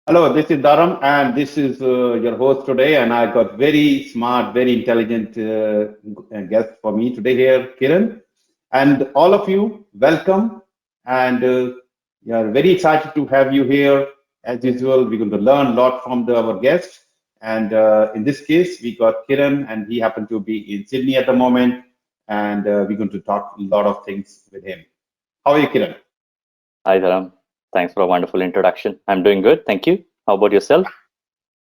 Hello, this is Dharam, and this is your host today. And I got very smart, very intelligent guest for me today here, Kiran. And all of you, welcome. And we are very excited to have you here. As usual, we're going to learn a lot from our guest. And in this case, we got Kiran, and he happened to be in Sydney at the moment. And we're going to talk a lot of things with him. How are you, Kiran? Hi, Dharam. Thanks for a wonderful introduction. I'm doing good. Thank you. How about yourself?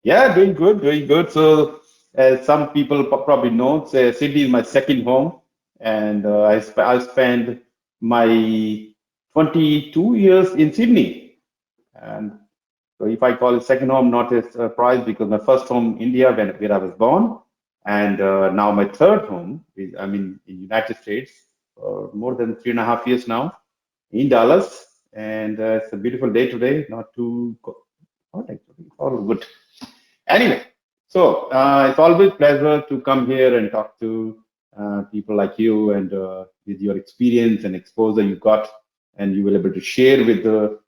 Yeah, doing good, doing good. So, as some people probably know, Sydney is my second home, and I spent my 22 years in Sydney. And so, if I call it second home, not a surprise because my first home, India, where I was born, and now my third home is I'm in United States for more than 3.5 years now in Dallas, and it's a beautiful day today. Not too hot actually, all good. Anyway, so it's always pleasure to come here and talk to people like you and with your experience and exposure you got, and you will be able to share with the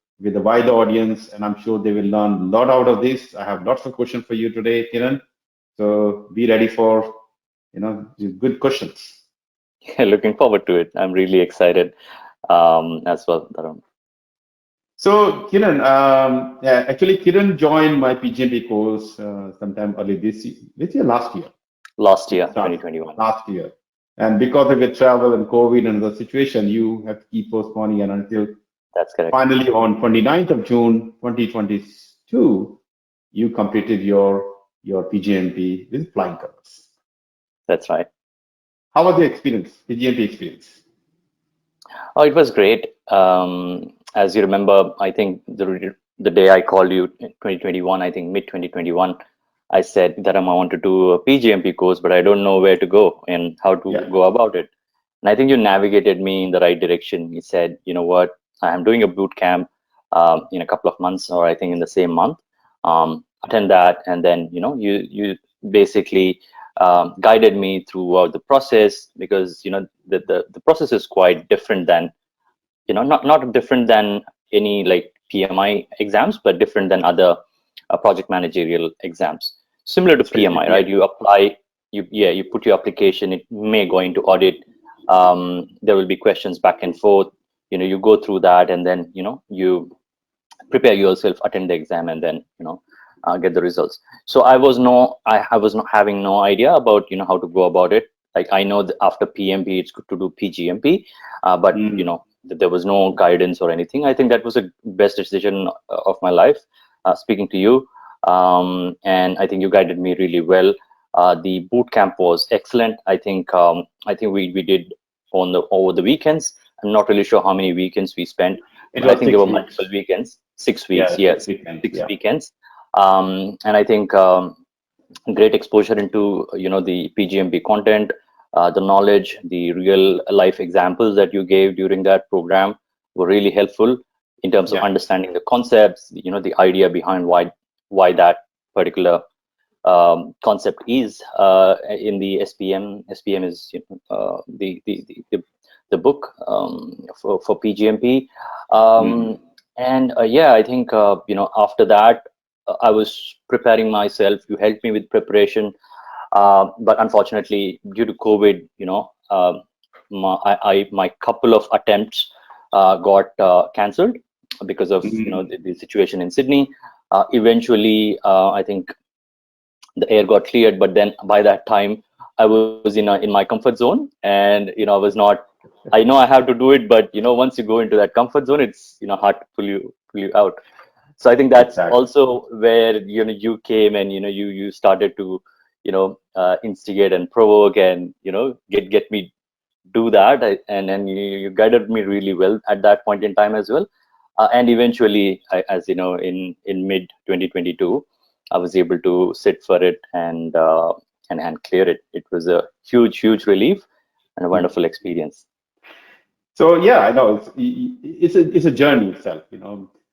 wider audience. And I'm sure they will learn a lot out of this. I have lots of questions for you today, Kiran. So be ready for these good questions. Looking forward to it. I'm really excited as well, Dharam. So, Kiran, yeah, actually, Kiran joined my PgMP course sometime early this year, last year. Last year, Start 2021. last year. And because of your travel and COVID and the situation, you have to keep postponing and until That's correct. finally on 29th of June 2022, you completed your PGMP with flying colors. That's right. How was the experience, PGMP experience? Oh, it was great. As you remember, I think the day I called you in 2021, I think mid 2021, I said that I want to do a PGMP course, but I don't know where to go and how to Yeah, go about it. And I think you navigated me in the right direction. You said, you know what, I'm doing a boot camp in a couple of months, or I think in the same month. Attend that, and then you basically guided me throughout the process, because the process is quite different than not different than any like PMI exams, but different than other project managerial exams. Similar to absolutely. PMI, Yeah, right? You apply, you put your application. It may go into audit. There will be questions back and forth. You go through that, and then you prepare yourself, attend the exam, and then get the results. So I was not having no idea about how to go about it. Like, I know that after PMP it's good to do PGMP, but mm, there was no guidance or anything. I think that was the best decision of my life, speaking to you. And I think you guided me really well. The boot camp was excellent. I think we did on the over the weekends. I'm not really sure how many weekends we spent, it but I was think there were 6 weeks. multiple weekends, 6 weeks, Yeah, yes, 6 weekends. six Yeah. weekends. And I think great exposure into the PGMP content, the knowledge, the real life examples that you gave during that program were really helpful in terms of Yeah. understanding the concepts, the idea behind why that particular concept is in the SPM. SPM is the book for PGMP. Mm. Um, and yeah, I think after that, I was preparing myself. You helped me with preparation, but unfortunately, due to COVID, my couple of attempts got cancelled because of Mm. the situation in Sydney. Eventually, I think the air got cleared, but then by that time I was in my comfort zone, and I was not. I know I have to do it, but once you go into that comfort zone, it's hard to pull you out. So I think that's Exactly. also where you came, and you started to instigate and provoke, and get me do that. And then you guided me really well at that point in time as well. And eventually, as you know, in mid 2022, I was able to sit for it and clear it. It was a huge relief and a Mm. wonderful experience. So yeah, I know it's a journey itself.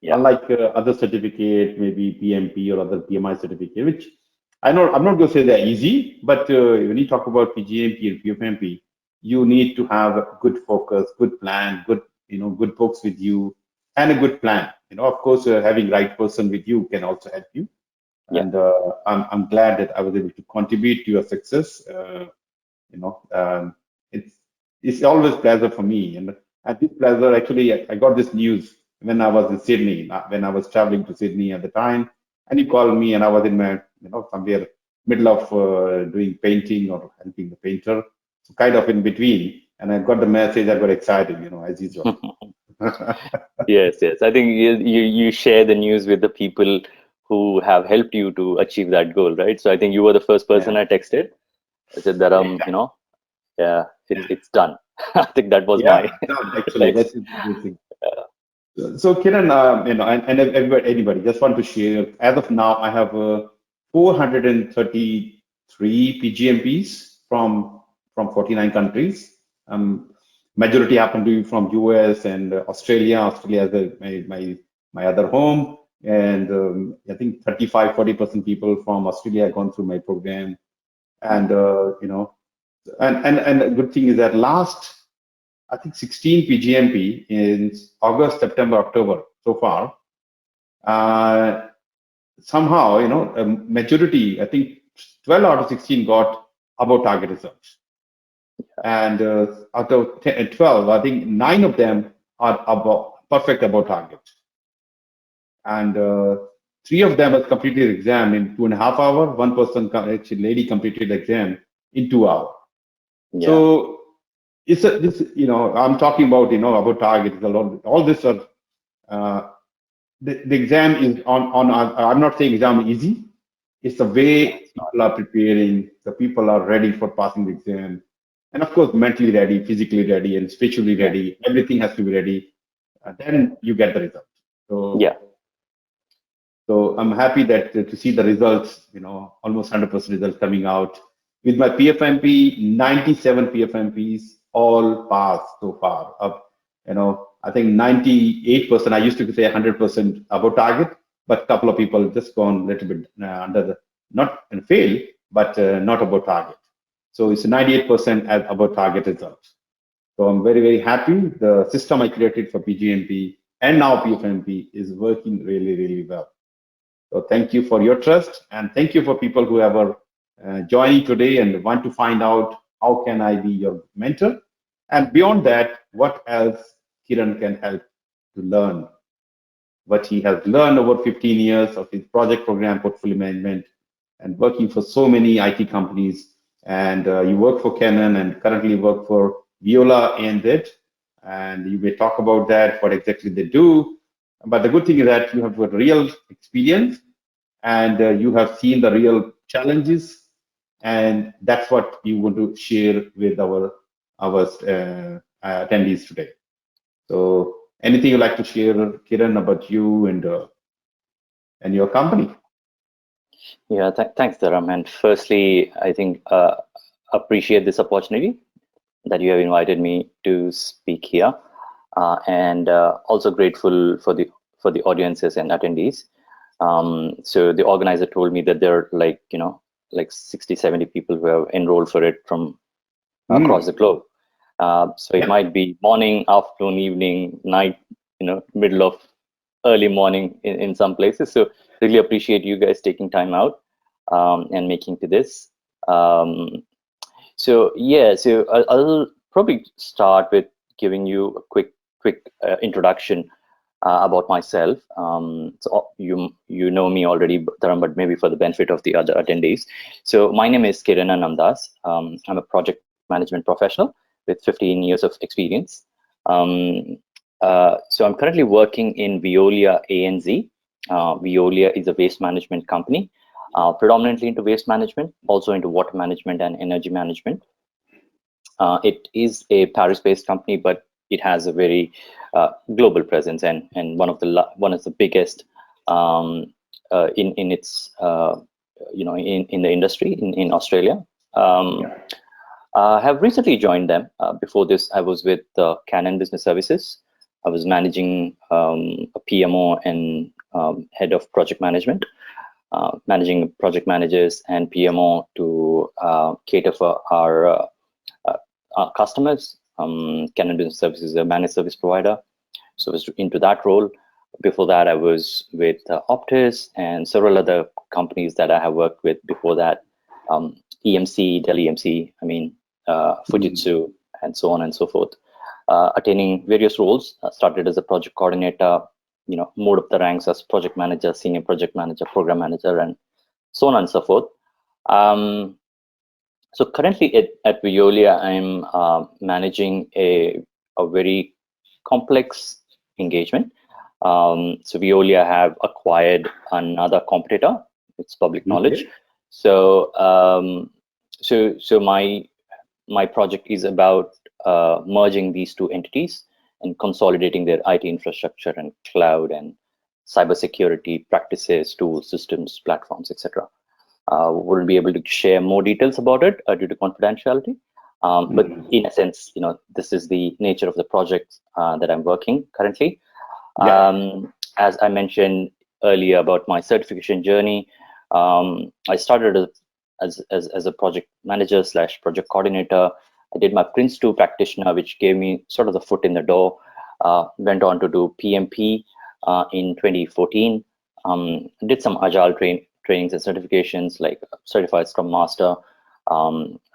Yeah, Unlike other certificate, maybe PMP or other PMI certificate, which I know I'm not going to say they're easy, but when you talk about PGMP and PfMP, you need to have a good focus, good plan, good good books with you, and a good plan. of course, having right person with you can also help you. Yeah. And I'm glad that I was able to contribute to your success. You know, it's always pleasure for me, and this pleasure actually, I got this news when I was in Sydney, when I was traveling to Sydney at the time, and you called me, and I was in my, somewhere middle of doing painting or helping the painter, so kind of in between, and I got the message. I got excited, as usual. Yes, yes. I think you share the news with the people who have helped you to achieve that goal, right? So I think you were the first person Yeah, I texted. I said that exactly. yeah, Yeah, it's done. I think that was yeah, my done, actually, text. that's the good thing. So Kiran, and everybody, anybody, just want to share. As of now, I have 433 PGMPs from 49 countries. Majority happen to be from US and Australia. Australia is my other home, and I think 35-40% people from Australia have gone through my program. And and the good thing is that last, I think, 16 PGMP in August, September, October so far. Uh, Somehow, a majority, I think 12 out of 16 got above target results. And out of 12, I think 9 of them are above, perfect above target. And 3 of them have completed exam in 2.5 hours. One person, actually, lady, completed the exam in 2 hours. Yeah. So I'm talking about, about targets a lot. All this are, uh, the exam is I'm not saying exam is easy. It's the No, way it's not. people are preparing, the people are ready for passing the exam. And of course, mentally ready, physically ready, and spiritually Yeah. ready. Everything has to be ready. Then you get the result. So, Yeah. so I'm happy that to see the results, almost 100% results coming out. With my PFMP, 97 PFMPs all passed so far. I think 98%, I used to say 100% above target, but a couple of people just gone a little bit under the, not fail, but not above target. So it's 98% above target results. So I'm very, very happy. The system I created for PGMP and now PFMP is working really, really well. So thank you for your trust, and thank you for people who are joining today and want to find out how can I be your mentor. And beyond that, what else Kiran can help to learn, what he has learned over 15 years of his project program portfolio management and working for so many IT companies. And you work for Canon and currently work for Veolia ANZ. And you may talk about that, what exactly they do. But the good thing is that you have a real experience and you have seen the real challenges, and that's what you want to share with our attendees today. So, anything you'd like to share, Kiran, about you and your company? Yeah. Thanks, Dharam. And firstly, I think appreciate this opportunity that you have invited me to speak here, and also grateful for the audiences and attendees. So the organizer told me that there are like 60, 70 people who have enrolled for it from across the globe. So it Yeah. might be morning, afternoon, evening, night, middle of early morning in some places. So really appreciate you guys taking time out and making to this. So yeah, so I'll probably start with giving you a quick introduction about myself. So you know me already, Dharam, but maybe for the benefit of the other attendees. So my name is Kiran Annamdas. I'm a project management professional with 15 years of experience. So I'm currently working in Veolia ANZ. Veolia is a waste management company, predominantly into waste management, also into water management and energy management. It is a Paris-based company, but it has a very global presence and one of the biggest in its in the industry in Australia. I have recently joined them. Before this, I was with Canon Business Services. I was managing a PMO and head of project management, managing project managers and PMO to cater for our customers. Canon Business Services is a managed service provider, so I was into that role. Before that, I was with Optus and several other companies that I have worked with before that. EMC, Dell EMC, Fujitsu, and so on and so forth. Attaining various roles. Started as a project coordinator, moved up the ranks as project manager, senior project manager, program manager, and so on and so forth. So currently at Veolia, I'm managing a very complex engagement. So Veolia have acquired another competitor. It's public knowledge. So so my project is about merging these two entities and consolidating their IT infrastructure and cloud and cybersecurity practices, tools, systems, platforms, etc. Wouldn't be able to share more details about it due to confidentiality. But in a sense, this is the nature of the project that I'm working currently. As I mentioned earlier about my certification journey, I started as a project manager / project coordinator. I did my Prince 2 practitioner, which gave me sort of the foot in the door. Went on to do PMP in 2014. Did some agile trainings and certifications like Certified Scrum Master.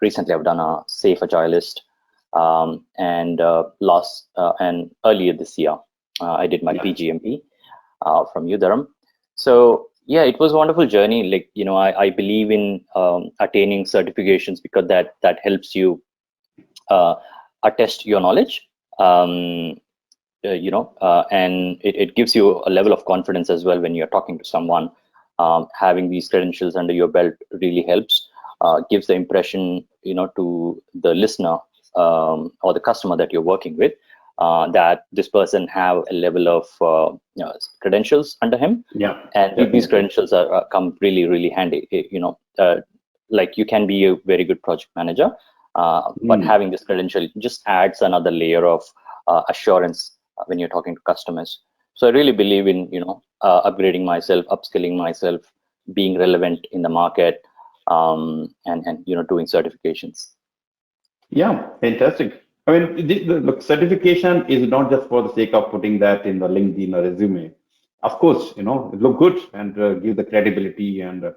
Recently, I've done a Safe Agilist, and earlier this year, I did my PgMP from Dharam. So yeah, it was a wonderful journey. Like, I believe in attaining certifications because that helps you attest your knowledge. And it gives you a level of confidence as well when you're talking to someone. Having these credentials under your belt really helps. Gives the impression, to the listener or the customer that you're working with, that this person have a level of credentials under him. And these credentials come really handy. Like, you can be a very good project manager, but having this credential just adds another layer of assurance when you're talking to customers. So I really believe in upgrading myself, upskilling myself, being relevant in the market, and doing certifications. Yeah, fantastic. I mean, the certification is not just for the sake of putting that in the LinkedIn or resume. Of course, it look good and give the credibility, and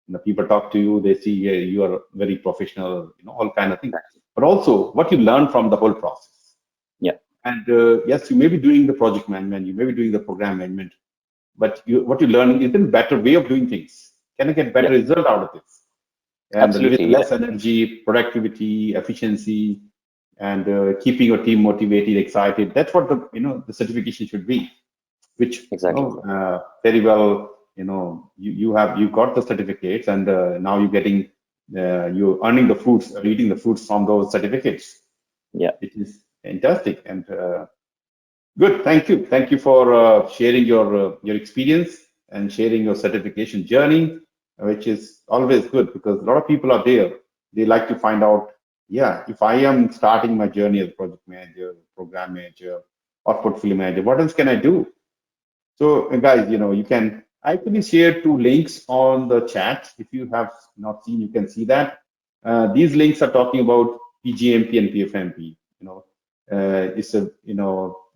the people talk to you, they see you are very professional, all kind of things. But also what you learn from the whole process. Yeah. And yes, you may be doing the project management, you may be doing the program management, but what you learn is a better way of doing things. Can I get better result out of this? And with less energy, productivity, efficiency, and keeping your team motivated, excited. That's what the certification should be. Which very well, you got the certificates, and now you're earning the fruits, eating the fruits from those certificates. Yeah, it is fantastic and good. Thank you for sharing your experience and sharing your certification journey, which is always good, because a lot of people are there. They like to find out, if I am starting my journey as project manager, program manager, or portfolio manager, what else can I do? So guys, you can actually share 2 links on the chat. If you have not seen, you can see that. These links are talking about PgMP and PfMP. It's a,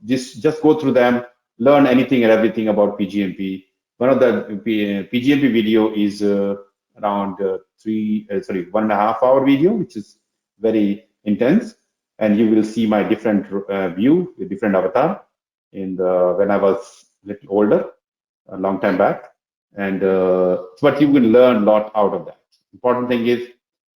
just go through them, learn anything and everything about PgMP. One of the PgMP video is around 1.5 hour video, which is very intense, and you will see my different view with different avatar when I was a little older, a long time back, and but you will learn a lot out of that. Important thing is,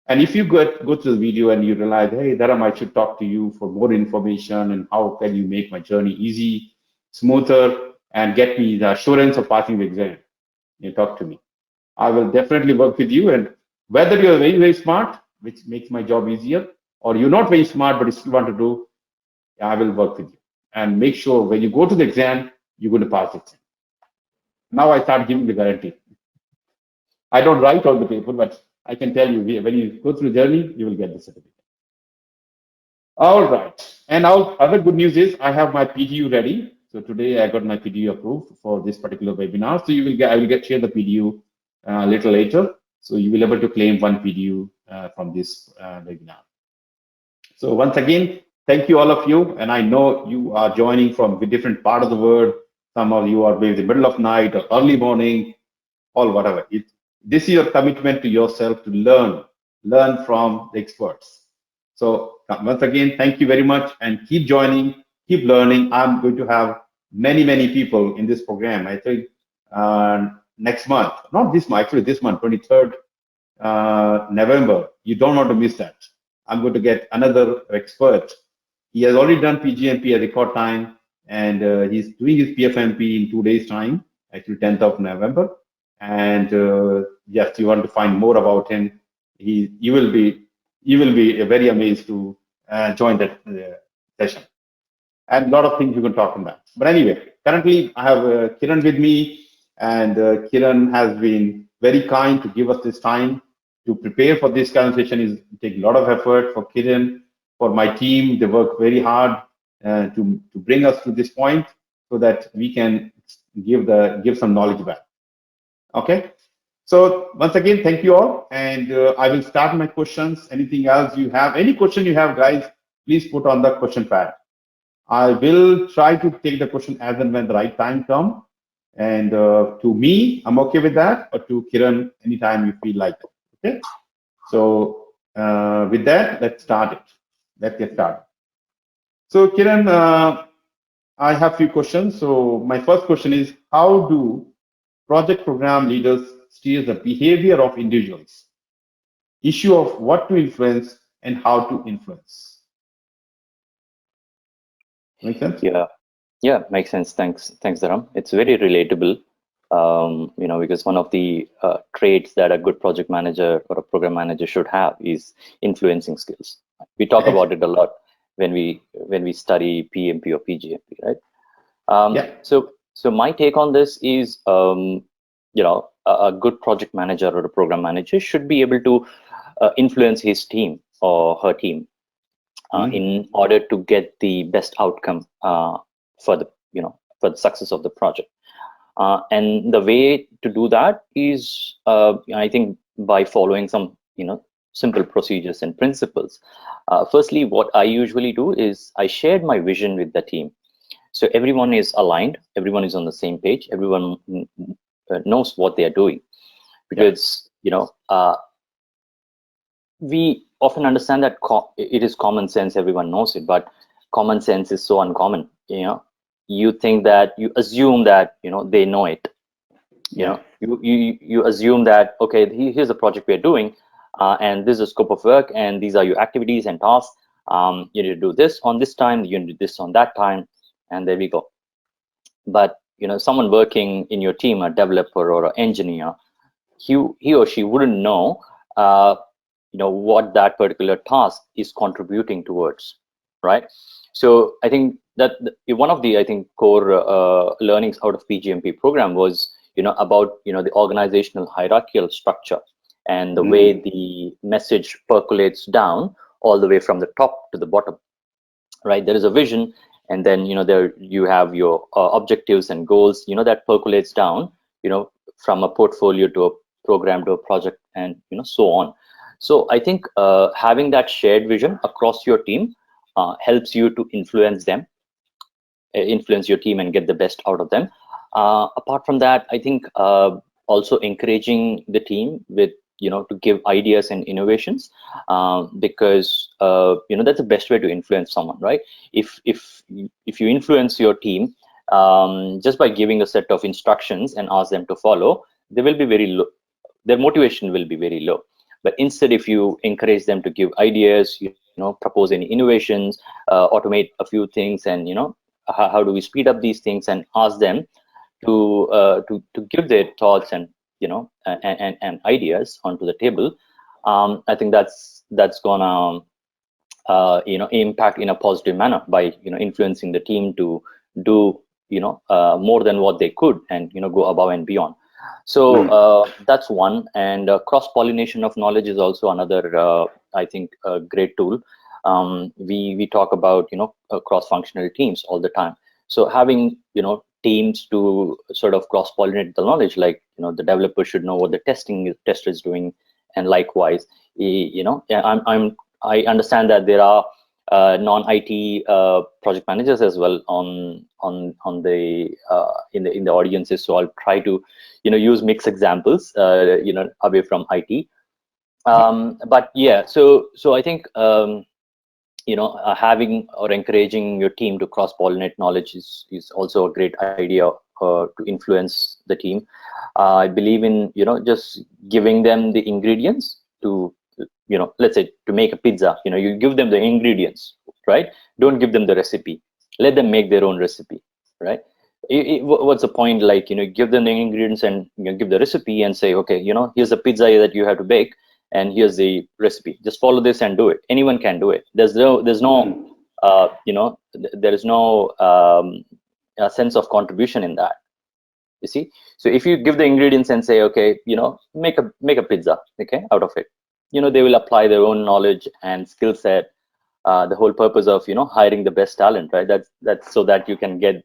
and if you go to the video and you realize, hey, Dharam, I should talk to you for more information and how can you make my journey easy, smoother, and get me the assurance of passing the exam, you talk to me. I will definitely work with you. And whether you're very, very smart, which makes my job easier, or you're not very smart but you still want to do, I will work with you. And make sure when you go to the exam, you're going to pass the exam. Now I start giving the guarantee. I don't write on the paper, but I can tell you, when you go through the journey, you will get the certificate. All right. And now, other good news is I have my PDU ready. So today I got my PDU approved for this particular webinar. So I will share the PDU a little later. So you will be able to claim 1 PDU from this webinar. So once again, thank you all of you. And I know you are joining from a different part of the world. some of you are maybe the middle of night or early morning or whatever. This is your commitment to yourself to learn from the experts. So once again, thank you very much, and keep joining, keep learning. I'm going to have many people in this program. I think next month, not this month, actually this month, 23rd November. You don't want to miss that. I'm going to get another expert. He has already done PgMP at record time, and he's doing his PfMP in 2 days' time, actually 10th of November. And yes, you want to find more about him. You will be very amazed to join that session. And a lot of things you can talk about. But anyway, currently I have Kiran with me, and Kiran has been very kind to give us this time to prepare for this conversation. Is take a lot of effort for Kiran, for my team. They work very hard to bring us to this point so that we can give some knowledge back. Okay. So once again, thank you all, and I will start my questions. Anything else you have? Any question you have, guys, please put on the question pad. I will try to take the question as and when the right time comes. And to me, I'm okay with that, or to Kiran, anytime you feel like it. Okay. So with that, let's start it. Let's get started. So Kiran, I have a few questions. So my first question is, how do project program leaders steer the behavior of individuals? Issue of what to influence and how to influence. Make sense? Yeah, makes sense. Thanks, Dharam. It's very relatable. Because one of the traits that a good project manager or a program manager should have is influencing skills. We talk about it a lot when we study PMP or PGMP, right? So my take on this is, a good project manager or a program manager should be able to influence his team or her team in order to get the best outcome for the success of the project. And the way to do that is, I think, by following some simple procedures and principles. Firstly, what I usually do is I shared my vision with the team. So everyone is aligned, everyone is on the same page, everyone knows what they are doing. Because we often understand that it is common sense, everyone knows it, but common sense is so uncommon. You think that, you assume that they know it. You assume that, okay, here's the project we're doing, and this is the scope of work, and these are your activities and tasks. You need to do this on this time, you need to do this on that time, and there we go. But someone working in your team, a developer or an engineer, he or she wouldn't know what that particular task is contributing towards, right? So I think that one of the core learnings out of PGMP program was about the organizational hierarchical structure and the way the message percolates down all the way from the top to the bottom, right? There is a vision, and then there you have your objectives and goals that percolates down from a portfolio to a program to a project, and so on. So I think having that shared vision across your team helps you to influence your team and get the best out of them. Apart from that, I think also encouraging the team with to give ideas and innovations, because that's the best way to influence someone, right? If you influence your team just by giving a set of instructions and ask them to follow, they will be very low. Their motivation will be very low. But instead, if you encourage them to give ideas, propose any innovations, automate a few things, and how do we speed up these things, and ask them to give their thoughts and and ideas onto the table, I think that's gonna impact in a positive manner by influencing the team to do more than what they could, and go above and beyond. So that's one. And cross-pollination of knowledge is also another I think a great tool. We talk about cross-functional teams all the time. So having teams to sort of cross-pollinate the knowledge, like the developer should know what the tester is doing, and likewise, I understand that there are non-IT project managers as well on the in the audiences. So I'll try to use mixed examples away from IT. But yeah, so I think having or encouraging your team to cross-pollinate knowledge is also a great idea to influence the team. I believe in just giving them the ingredients to let's say to make a pizza. You give them the ingredients, right? Don't give them the recipe. Let them make their own recipe, right? What's the point? Like give them the ingredients and give the recipe and say, okay, here's the pizza that you have to bake, and here's the recipe. Just follow this and do it. Anyone can do it. There is no a sense of contribution in that. You see, so if you give the ingredients and say, okay, make a pizza, okay, out of it, they will apply their own knowledge and skill set. The whole purpose of hiring the best talent, right? That's so that you can get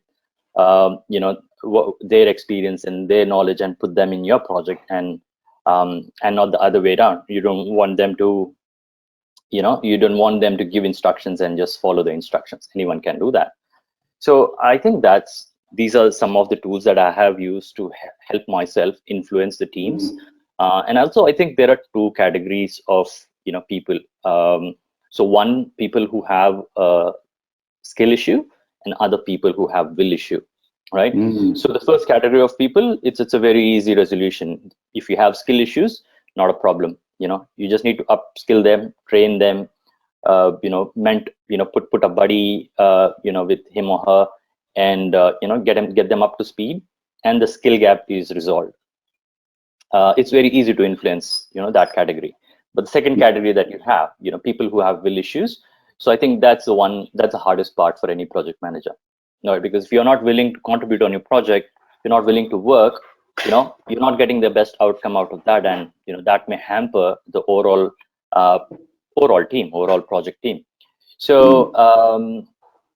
their experience and their knowledge and put them in your project, and not the other way around. You don't want them to give instructions and just follow the instructions. Anyone can do that. So I think these are some of the tools that I have used to help myself influence the teams. And also, I think there are two categories of people. So one, people who have a skill issue, and other people who have will issue, right? So the first category of people, it's a very easy resolution. If you have skill issues, not a problem. You just need to upskill them, train them, put a buddy with him or her, and get them up to speed, and the skill gap is resolved. It's very easy to influence that category. But the second category that you have, people who have will issues. So I think that's the hardest part for any project manager. Because if you're not willing to contribute on your project, you're not willing to work, you're not getting the best outcome out of that, and that may hamper the overall project team. So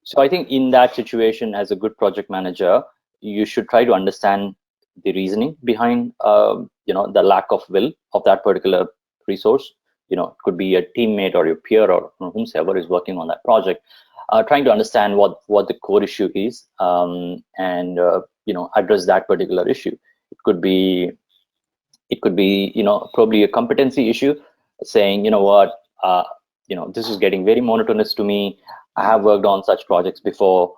so I think in that situation, as a good project manager, you should try to understand the reasoning behind the lack of will of that particular resource. It could be a teammate or your peer or whomsoever is working on that project. Trying to understand what the core issue is, and address that particular issue. It could be probably a competency issue, saying what this is getting very monotonous to me. I have worked on such projects before.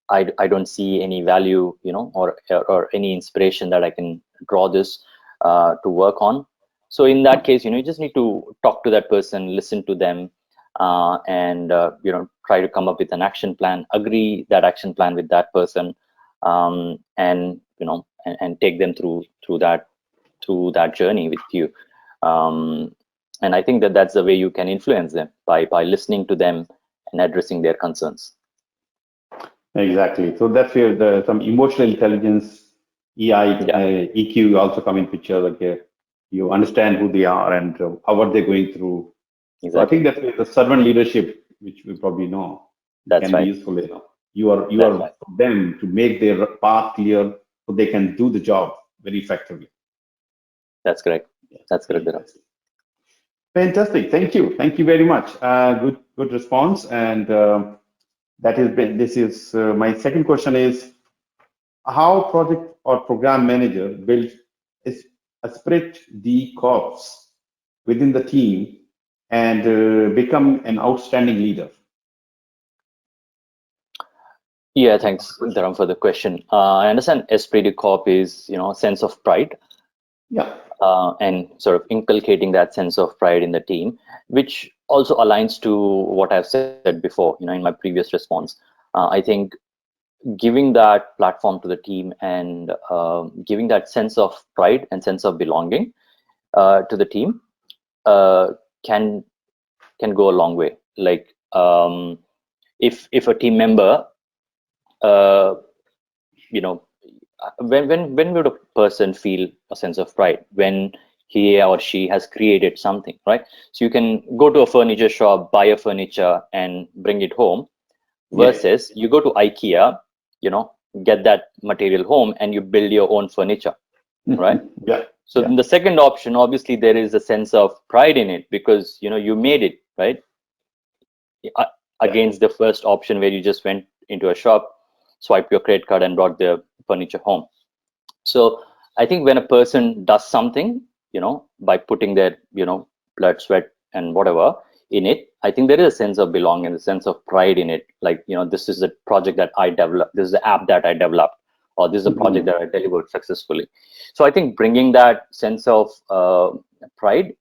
I don't see any value, or any inspiration that I can draw this to work on. So in that case, you just need to talk to that person, listen to them, and try to come up with an action plan, agree that action plan with that person, and take them through that journey with you. And I think that's the way you can influence them, by listening to them and addressing their concerns. Exactly. So that's where some emotional intelligence, EQ also come in picture. Like you understand who they are and what they're going through. Exactly. So I think that's where the servant leadership, which we probably know, can be useful. You are right. For them to make their path clear, so they can do the job very effectively. That's correct. That's correct. Fantastic. Thank you very much. Good response. And this is my second question is, how project or program manager builds a spirit de corps within the team and become an outstanding leader? Yeah, thanks, Dharam, for the question. I understand esprit de corps is a sense of pride. Yeah. And sort of inculcating that sense of pride in the team, which also aligns to what I've said before, in my previous response. I think giving that platform to the team and giving that sense of pride and sense of belonging to the team can go a long way. Like if a team member, when would a person feel a sense of pride? When he or she has created something, right? So you can go to a furniture shop, buy a furniture and bring it home, versus you go to IKEA, get that material home and you build your own furniture, right? So in the second option, obviously there is a sense of pride in it, because you made it, right? against the first option where you just went into a shop, swipe your credit card and brought the furniture home. So I think when a person does something, by putting their, blood, sweat, and whatever in it, I think there is a sense of belonging, a sense of pride in it. Like, this is the project that I developed, this is the app that I developed, or this is a project that I delivered successfully. So I think bringing that sense of pride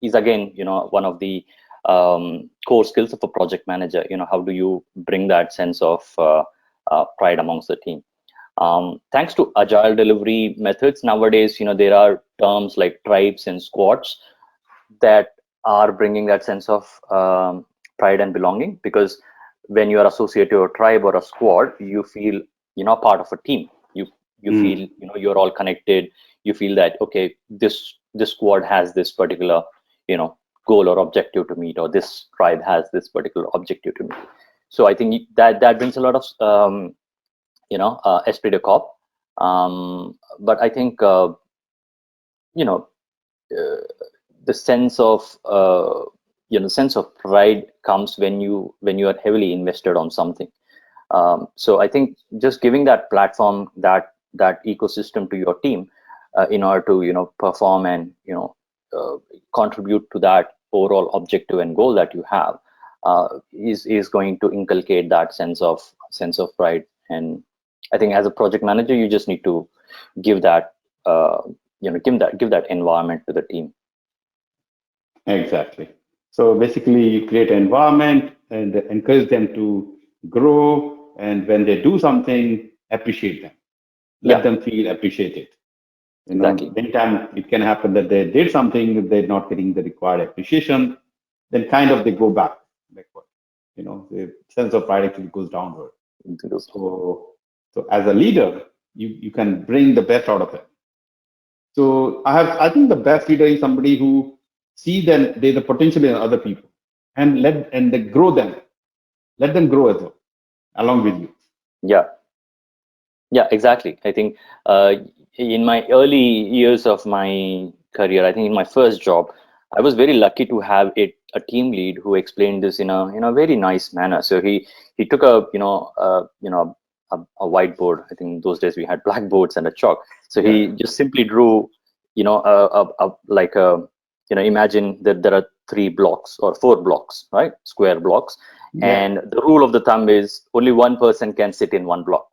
is, again, one of the core skills of a project manager. How do you bring that sense of pride amongst the team? Thanks to agile delivery methods nowadays, there are terms like tribes and squads that are bringing that sense of pride and belonging, because when you are associated to a tribe or a squad, you feel part of a team. You feel you're all connected. You feel that, okay, this squad has this particular goal or objective to meet, or this tribe has this particular objective to meet. So I think that brings a lot of esprit de corps. But I think the sense of sense of pride comes when you are heavily invested on something. So I think just giving that platform, that ecosystem to your team in order to perform and contribute to that overall objective and goal that you have is going to inculcate that sense of pride. And I think as a project manager, you just need to give that give that environment to the team. Exactly. So basically, you create an environment and encourage them to grow, and when they do something, appreciate them. Let them feel appreciated. Exactly. Many times it can happen that they did something, they're not getting the required appreciation, then kind of they go backward. The sense of pride actually goes downward. So as a leader, you can bring the best out of it. So I think the best leader is somebody who see them, there's the potential in other people, and they grow them. Let them grow as well, along with you. Yeah, exactly. I think in my early years of my career, I think in my first job, I was very lucky to have a team lead who explained this in a very nice manner. So he took a whiteboard. I think those days we had blackboards and a chalk. So he just simply drew imagine that there are 3 blocks or 4 blocks, right? Square blocks. And the rule of the thumb is only one person can sit in one block.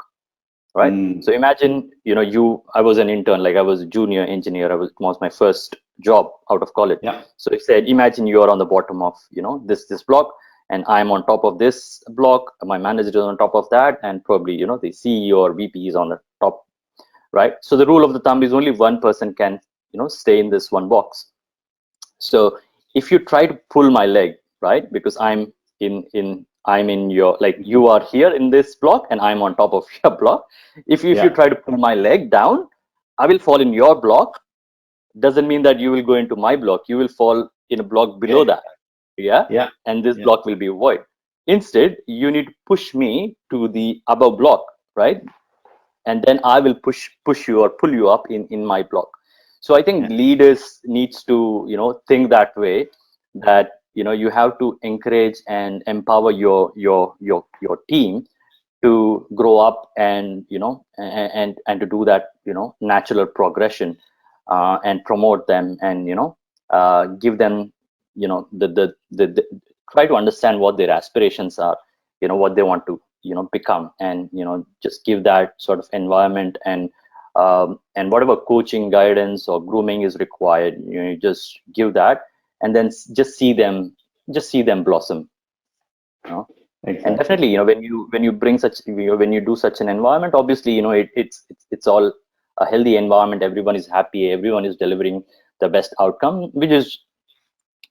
Right. So imagine, I was an intern, like I was a junior engineer. It was my first job out of college. So it said, imagine you are on the bottom of, this block, and I'm on top of this block. My manager is on top of that, and probably, the CEO or VP is on the top. Right. So the rule of the thumb is only one person can, stay in this one box. So if you try to pull my leg, right, because I'm in your, like, you are here in this block and I'm on top of your block. If you try to pull my leg down, I will fall in your block. Doesn't mean that you will go into my block. You will fall in a block below that. And this block will be void. Instead, you need to push me to the above block, right? And then I will push you or pull you up in my block. So I think leaders needs to think that way, that you have to encourage and empower your team to grow up, and and to do that natural progression, and promote them, and give them the try to understand what their aspirations are, what they want to become, and just give that sort of environment, and whatever coaching, guidance, or grooming is required, you just give that, and then just see them blossom. Exactly. And definitely, when you bring such, when you do such an environment, obviously, it's all a healthy environment. Everyone is happy. Everyone is delivering the best outcome, which is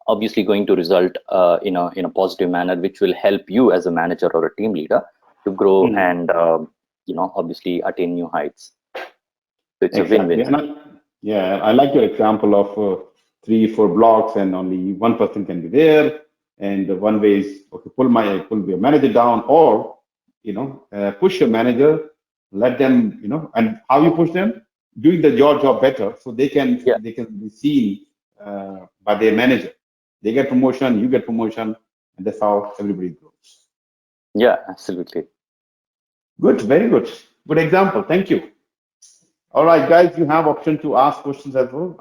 obviously going to result in a positive manner, which will help you as a manager or a team leader to grow and obviously attain new heights. So it's a win-win. I like your example of 3-4 blocks and only one person can be there. And the one way is, okay, pull your manager down, or push your manager, let them, and how you push them, doing your job better, so they can be seen by their manager. They get promotion, you get promotion, and that's how everybody grows. Yeah, absolutely. Good, very good. Good example. Thank you. All right, guys, you have option to ask questions as well.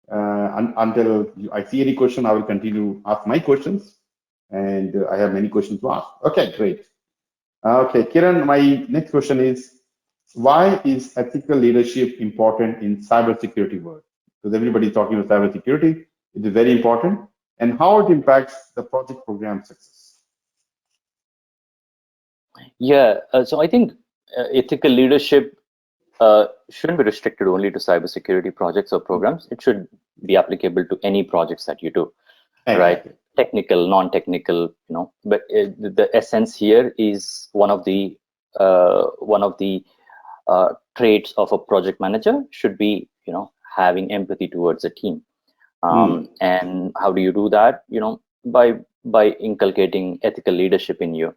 Until I see any question, I will continue ask my questions, and I have many questions to ask. Okay, great. Okay, Kiran, my next question is, why is ethical leadership important in cybersecurity world? Because everybody is talking about cybersecurity, it is very important, and how it impacts the project program success. Yeah, so I think ethical leadership shouldn't be restricted only to cybersecurity projects or programs. It should be applicable to any projects that you do, right? Exactly. Technical, non-technical, But the essence here is one of the traits of a project manager should be, having empathy towards a team. Hmm. And how do you do that? By inculcating ethical leadership in you,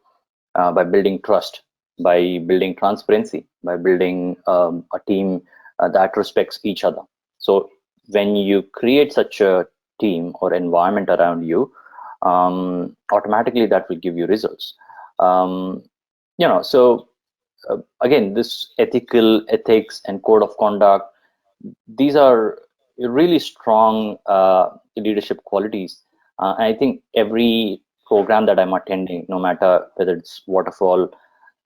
by building trust, by building transparency, by building a team that respects each other. So when you create such a team or environment around you, automatically that will give you results. So again, this ethics and code of conduct, these are really strong leadership qualities. I think every program that I'm attending, no matter whether it's waterfall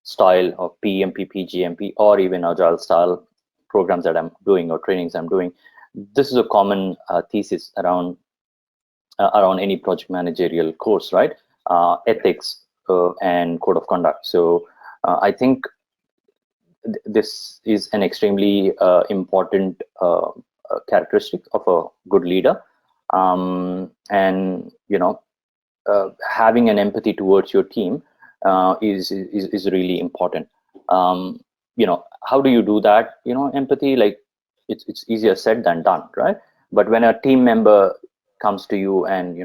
style or PMP, PgMP, or even agile style programs that I'm doing or trainings I'm doing, this is a common thesis around any project managerial course, right? Ethics and code of conduct. So I think this is an extremely important characteristic of a good leader. And having an empathy towards your team is really important. How do you do that? Empathy, like it's easier said than done, right? But when a team member comes to you and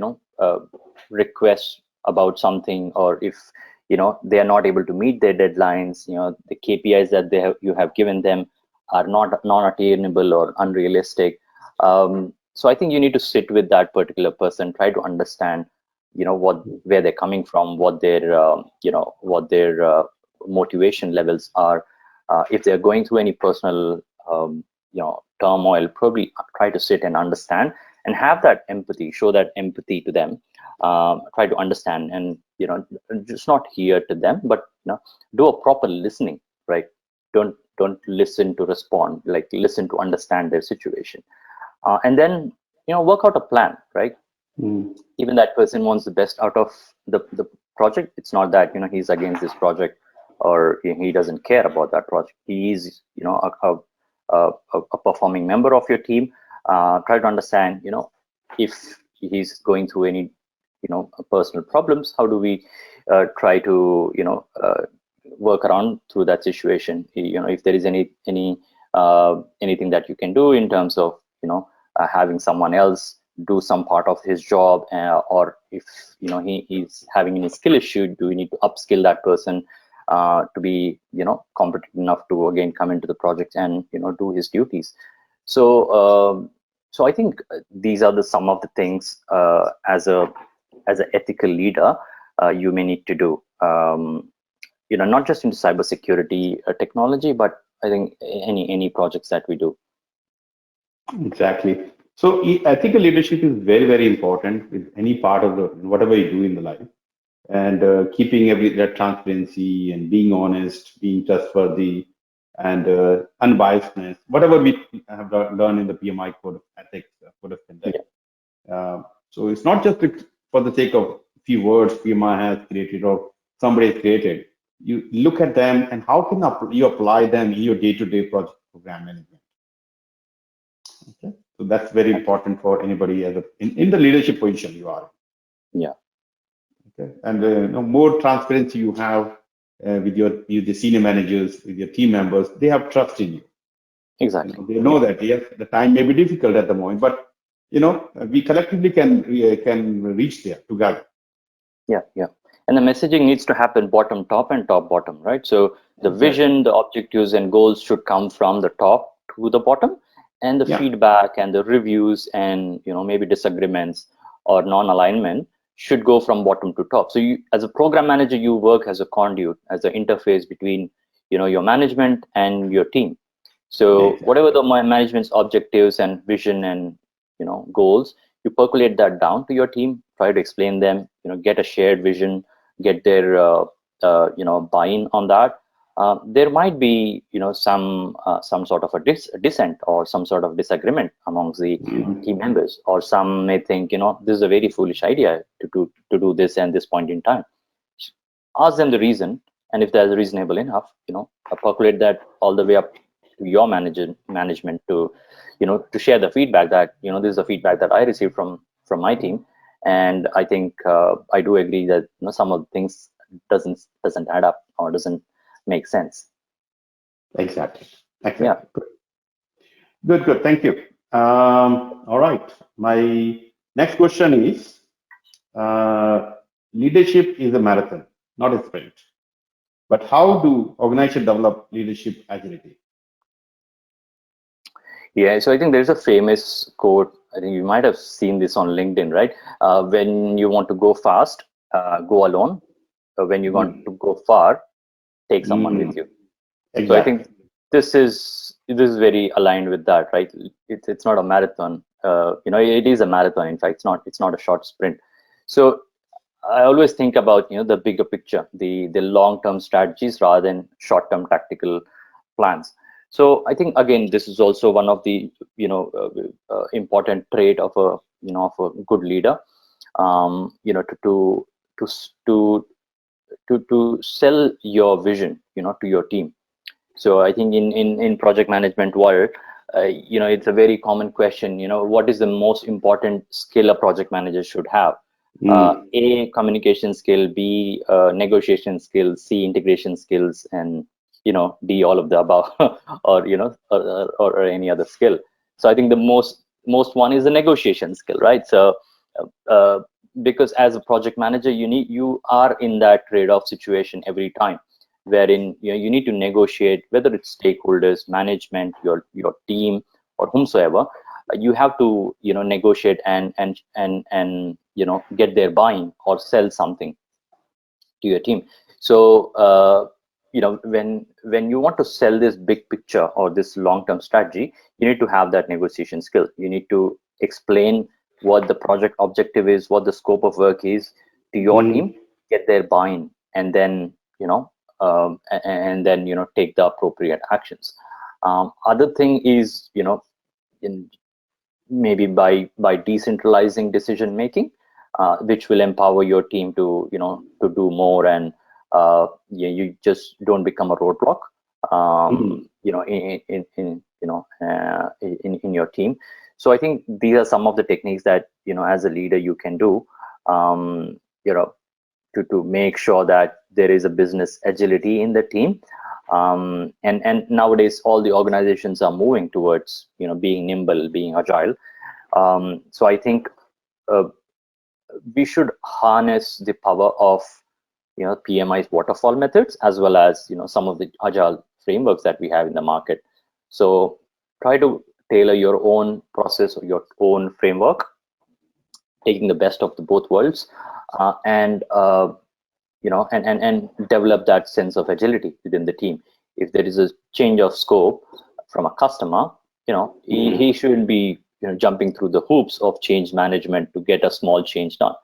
requests about something, or if they are not able to meet their deadlines, the KPIs that you have given them are not non-attainable or unrealistic. So I think you need to sit with that particular person, try to understand where they're coming from, what their motivation levels are. If they're going through any personal turmoil, probably try to sit and understand and have that empathy, show that empathy to them. Try to understand and just not hear to them, but do a proper listening, right? Don't listen to respond, like listen to understand their situation. And then work out a plan, right? Hmm. Even that person wants the best out of the project. It's not that he's against this project, or he doesn't care about that project. He is a performing member of your team. Try to understand if he's going through any personal problems, how do we try to work around through that situation. If there is anything that you can do in terms of having someone else do some part of his job, or if he's having any skill issue, do we need to upskill that person to be competent enough to again come into the project and do his duties. So I think these are some of the things as an ethical leader you may need to do, not just into cybersecurity technology, but I think any projects that we do. Exactly. So ethical leadership is very, very important with any part of the whatever you do in the life, and keeping every that transparency and being honest, being trustworthy, and unbiasedness. Whatever we have learned in the PMI code of ethics, code of conduct. Yeah, So it's not just for the sake of few words PMI has created or somebody has created. You look at them and how can you apply them in your day-to-day project program management. Okay, so that's very important for anybody as in the leadership position you are. yeah, Okay, and more transparency you have with the senior managers, with your team members, they have trust in you. exactly. They know that yes, the time may be difficult at the moment, but we collectively can reach there together. Yeah. And the messaging needs to happen bottom top and top bottom, right? So the Exactly. vision, the objectives and goals should come from the top to the bottom, and the Yeah. feedback and the reviews and maybe disagreements or non-alignment should go from bottom to top. So you, as a program manager, you work as a conduit, as an interface between, your management and your team. So Exactly. whatever the management's objectives and vision and goals, you percolate that down to your team, try to explain them, get a shared vision, get their buy-in on that. There might be some sort of a dissent or some sort of disagreement amongst the team members, or some may think this is a very foolish idea to do this and this point in time. Ask them the reason, and if that's reasonable enough, percolate that all the way up to your management to to share the feedback that this is the feedback that I received from my team, and I think I do agree that some of the things doesn't add up or doesn't make sense. Exactly. Yeah. Good. Thank you. All right. My next question is, leadership is a marathon, not a sprint. But how do organizations develop leadership agility? Yeah, so I think there's a famous quote. I think you might have seen this on LinkedIn, right? When you want to go fast, go alone. When you want to go far, take someone with you. Exactly. So I think this is very aligned with that, right? It's not a marathon. It is a marathon. In fact, it's not a short sprint. So I always think about the bigger picture, the long-term strategies rather than short-term tactical plans. So I think again, this is also one of the important trait of a of a good leader. To sell your vision to your team. So I think in project management world, it's a very common question. What is the most important skill a project manager should have? A, communication skill, B, negotiation skills, C, integration skills, and D, all of the above, or any other skill. So I think the most one is the negotiation skill, right? So because as a project manager, you are in that trade-off situation every time, wherein you need to negotiate, whether it's stakeholders, management, your team, or whomsoever. You have to negotiate and get their buy-in or sell something to your team. So when you want to sell this big picture or this long-term strategy, you need to have that negotiation skill. You need to explain what the project objective is, what the scope of work is to your team, get their buy-in, and then take the appropriate actions. Other thing is maybe by decentralizing decision making, which will empower your team to to do more, and you just don't become a roadblock in your team. So I think these are some of the techniques that as a leader you can do to make sure that there is a business agility in the team. And nowadays all the organizations are moving towards being nimble, being agile. So I think we should harness the power of PMI's waterfall methods, as well as some of the agile frameworks that we have in the market. So try to tailor your own process or your own framework, taking the best of the both worlds, and develop that sense of agility within the team. If there is a change of scope from a customer, he shouldn't be jumping through the hoops of change management to get a small change done,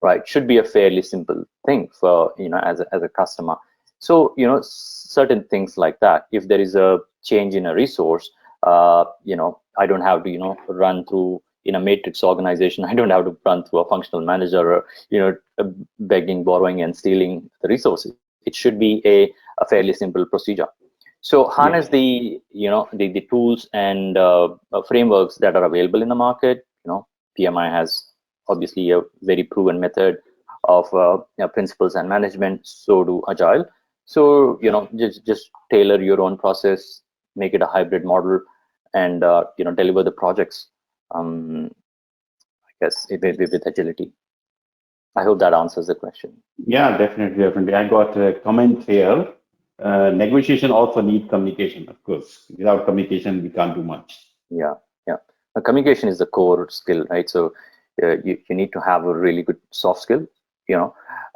right? Should be a fairly simple thing for as a customer. So certain things like that. If there is a change in a resource, I don't have to run through in a matrix organization. I don't have to run through a functional manager or begging, borrowing, and stealing the resources. It should be a fairly simple procedure. So harness the the tools and frameworks that are available in the market. PMI has obviously a very proven method of principles and management. So do Agile. So just tailor your own process, make it a hybrid model, and deliver the projects. I guess with agility. I hope that answers the question. Yeah, definitely. I got a comment here. Negotiation also needs communication, of course. Without communication, we can't do much. Yeah. Communication is the core skill, right? So you need to have a really good soft skill,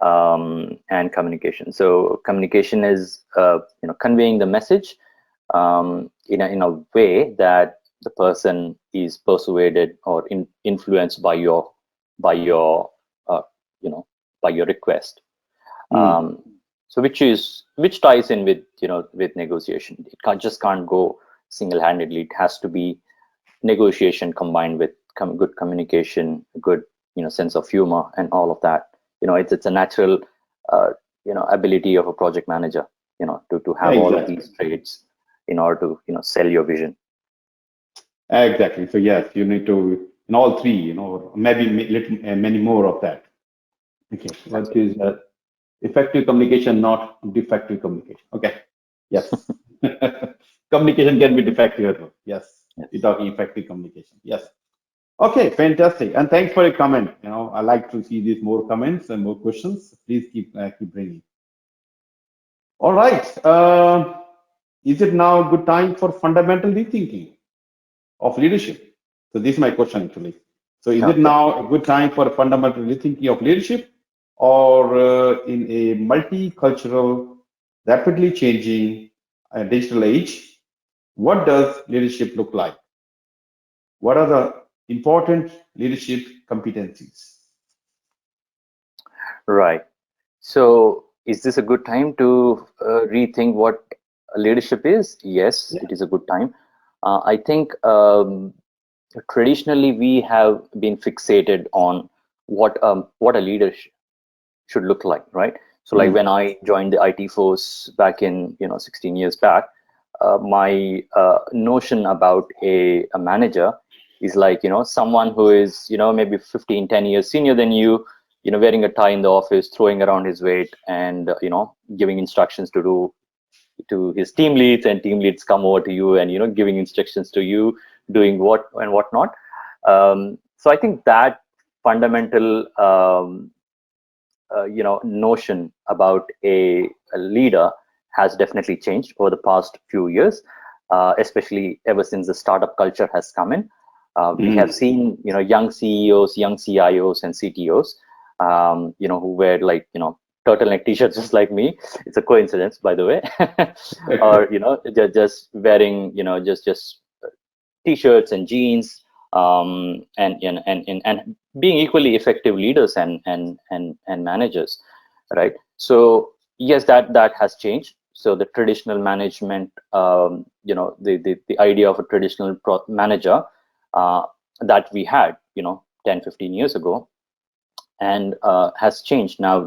and communication. So communication is conveying the message in a way that the person is persuaded or influenced by your uh, you know by your request. um, so which ties in with with negotiation. It can't go single-handedly. It has to be negotiation combined with good communication, good sense of humor, and all of that. It's a natural uh, ability of a project manager, to have all of Exactly. these traits in order to sell your vision. Exactly. So yes, you need to in all three, maybe many more of that. Okay. That's What is effective communication, not defective communication? Okay. Yes. Communication can be defective as well. Yes. We're Yes. talking effective communication. Yes. Okay, fantastic. And thanks for your comment. I like to see these more comments and more questions. Please keep bringing. All right. Is it now a good time for fundamental rethinking of leadership? So this is my question actually. So is it Okay. now a good time for fundamental rethinking of leadership, or in a multicultural, rapidly changing digital age, what does leadership look like? What are the important leadership competencies? Right. So, is this a good time to rethink what leadership is? Yes, Yeah. it is a good time. I think traditionally we have been fixated on what a leader should look like, right? So, like Mm. when I joined the IT force back in 16 years back, my notion about a manager is like someone who is maybe 15, 10 years senior than you, wearing a tie in the office, throwing around his weight, and giving instructions to his team leads, and team leads come over to you and giving instructions to you, doing what and what not. So I think that fundamental notion about a leader has definitely changed over the past few years, especially ever since the startup culture has come in. We have Mm. seen young CEOs, young CIOs, and CTOs, who wear like turtleneck t-shirts just like me. It's a coincidence, by the way. Or just wearing just t-shirts and jeans, and being equally effective leaders and managers, right? So yes, that has changed. So the traditional management, the idea of a traditional manager that we had 10, 15 years ago, and has changed now.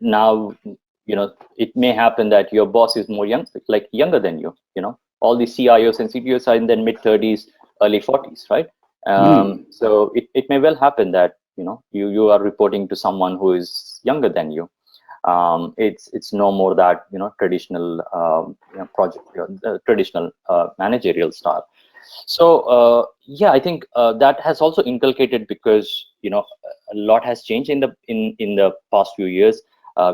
Now it may happen that your boss is more younger than you. All the CIOs and CTOs are in their mid 30s, early 40s, right? Mm. So it may well happen that you are reporting to someone who is younger than you. It's no more that traditional project traditional managerial style. So yeah, I think that has also inculcated, because a lot has changed in the past few years.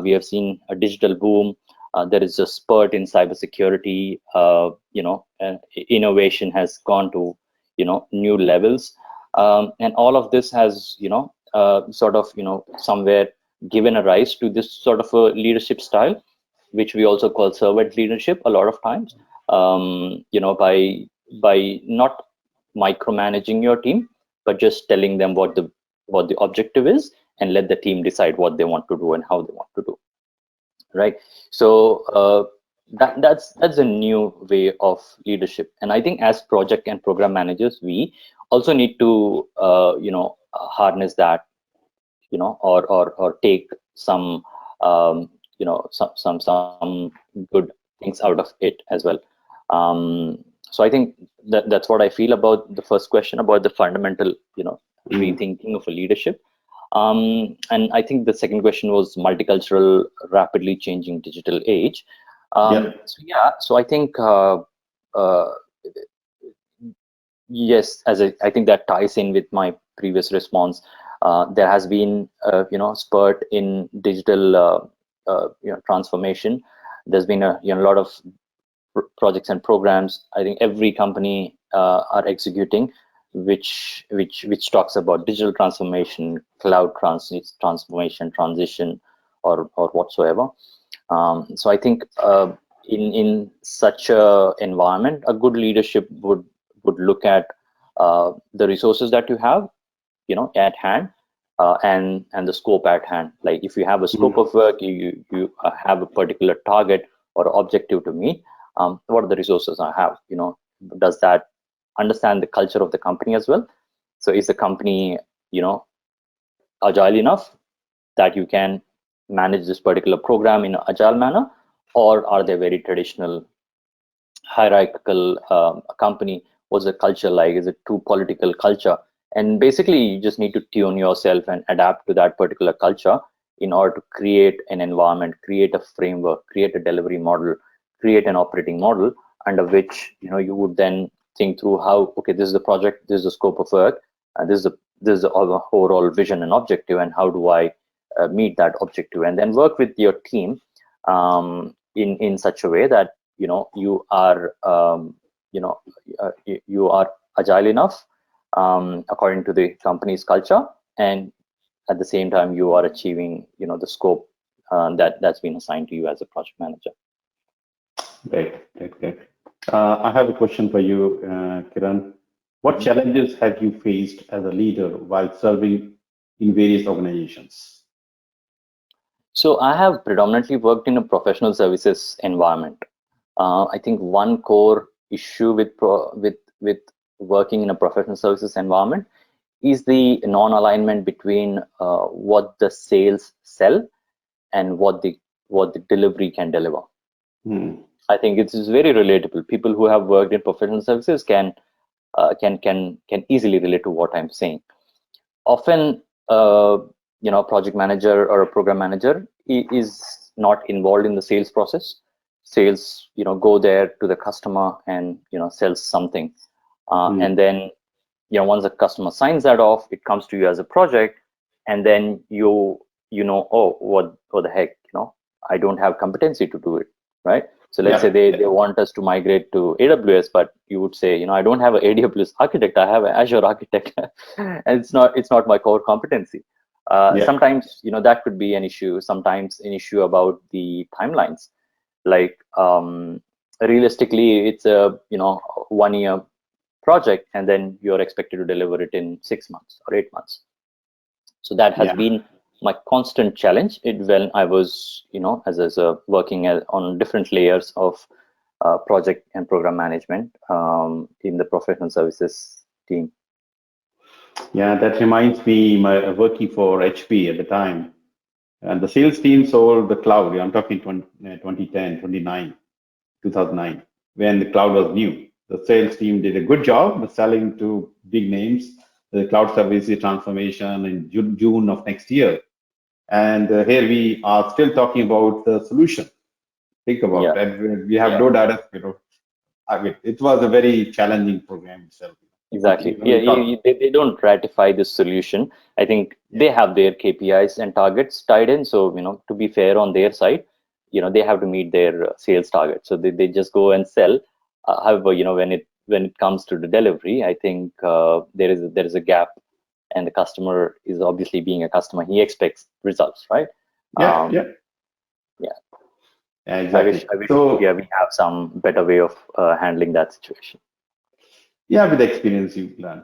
We have seen a digital boom. There is a spurt in cybersecurity. And innovation has gone to new levels, and all of this has sort of somewhere given a rise to this sort of a leadership style, which we also call servant leadership a lot of times. By not micromanaging your team, but just telling them what the objective is, and let the team decide what they want to do and how they want to do, right? So that's a new way of leadership. And I think as project and program managers, we also need to harness that, or take some some good things out of it as well. So I think that's what I feel about the first question about the fundamental Mm. rethinking of a leadership. And I think the second question was multicultural, rapidly changing digital age. Yep. So yeah, so I think uh, yes, I think that ties in with my previous response. There has been spurt in digital transformation. There's been a lot of projects and programs. I think every company are executing. which talks about digital transformation, cloud transformation, transition, or whatsoever. So I think in such a environment, a good leadership would look at the resources that you have, at hand, and the scope at hand. Like if you have a scope of work, you have a particular target or objective to meet. What are the resources I have? Does that understand the culture of the company as well? So is the company, agile enough that you can manage this particular program in an agile manner, or are they very traditional, hierarchical company? What's the culture like? Is it too political culture? And basically, you just need to tune yourself and adapt to that particular culture in order to create an environment, create a framework, create a delivery model, create an operating model under which you would then think through how, okay, this is the project, this is the scope of work, and this is the overall vision and objective, and how do I meet that objective, and then work with your team in such a way that you are you are agile enough according to the company's culture, and at the same time you are achieving the scope that's been assigned to you as a project manager. Great. I have a question for you, Kiran. What challenges have you faced as a leader while serving in various organizations? So I have predominantly worked in a professional services environment. I think one core issue with working in a professional services environment is the non-alignment between what the sales sell and what the delivery can deliver. I think it is very relatable. People who have worked in professional services can easily relate to what I'm saying. Often, project manager or a program manager is not involved in the sales process. Sales, go there to the customer and sell something, and then once the customer signs that off, it comes to you as a project, and then oh, what the heck, I don't have competency to do it, right? So let's say they want us to migrate to AWS, but you would say, I don't have an AWS architect, I have an Azure architect, and it's not my core competency. Sometimes that could be an issue. Sometimes an issue about the timelines. Like realistically, it's a 1 year project, and then you're expected to deliver it in 6 months or 8 months. So that has been my constant challenge when I was, as working on different layers of project and program management in the professional services team. Yeah, that reminds me, working for HP at the time, and the sales team sold the cloud. I'm talking 2010, 2009, when the cloud was new. The sales team did a good job of selling to big names, the cloud services transformation in June of next year. And here we are still talking about the solution. Think about that. We have no data. I mean, it was a very challenging program itself. Exactly. They don't ratify this solution. I think they have their KPIs and targets tied in. So to be fair on their side, they have to meet their sales target. So they just go and sell. However, when it comes to the delivery, I think there is a gap. And the customer is obviously, being a customer, he expects results, right? Exactly. I wish we have some better way of handling that situation. Yeah, with experience you've learned.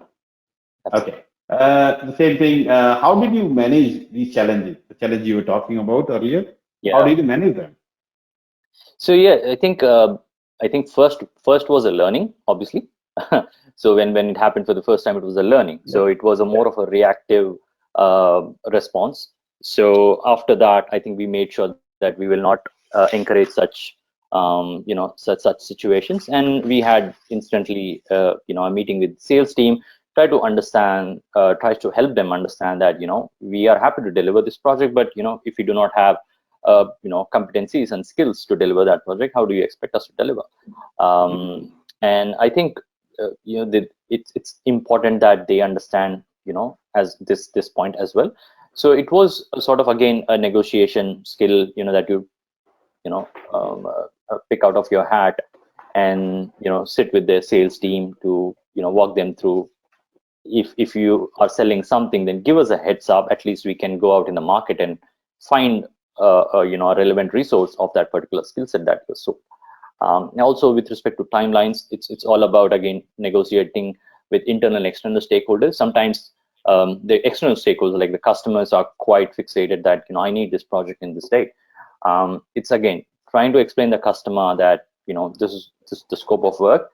Okay. The same thing. How did you manage these challenges? The challenge you were talking about earlier. How did you manage them? So I think first was a learning, obviously. So when it happened for the first time, it was a learning. So it was a more of a reactive response. So after that, I think we made sure that we will not encourage such such situations. And we had instantly a meeting with the sales team, tries to help them understand that we are happy to deliver this project, but if you do not have competencies and skills to deliver that project, how do you expect us to deliver? And I think it's important that they understand as this point as well. So it was sort of, again, a negotiation skill that you pick out of your hat and sit with the sales team to walk them through if you are selling something, then give us a heads up. At least we can go out in the market and find a relevant resource of that particular skill set that you sold. And also with respect to timelines, it's all about, again, negotiating with internal and external stakeholders. Sometimes the external stakeholders, like the customers, are quite fixated that I need this project in this date. It's again trying to explain the customer that this is the scope of work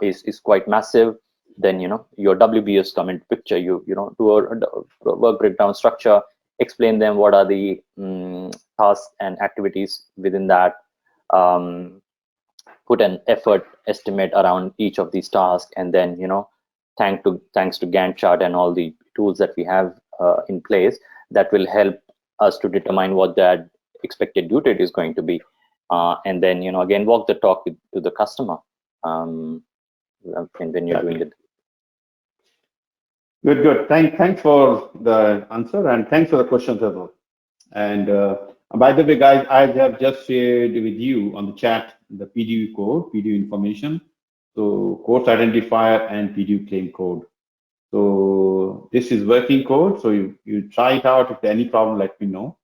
is quite massive. Then your WBS come into picture. You do a work breakdown structure, explain them what are the tasks and activities within that. Put an effort estimate around each of these tasks, and then thanks to Gantt chart and all the tools that we have in place, that will help us to determine what that expected due date is going to be, and then again walk the talk to the customer when you're doing it. Good. Thanks for the answer, and thanks for the questions as well. And by the way, guys, I have just shared with you on the chat the PDU code, PDU information, so course identifier and PDU claim code. So this is working code. So you try it out. If there's any problem, let me know.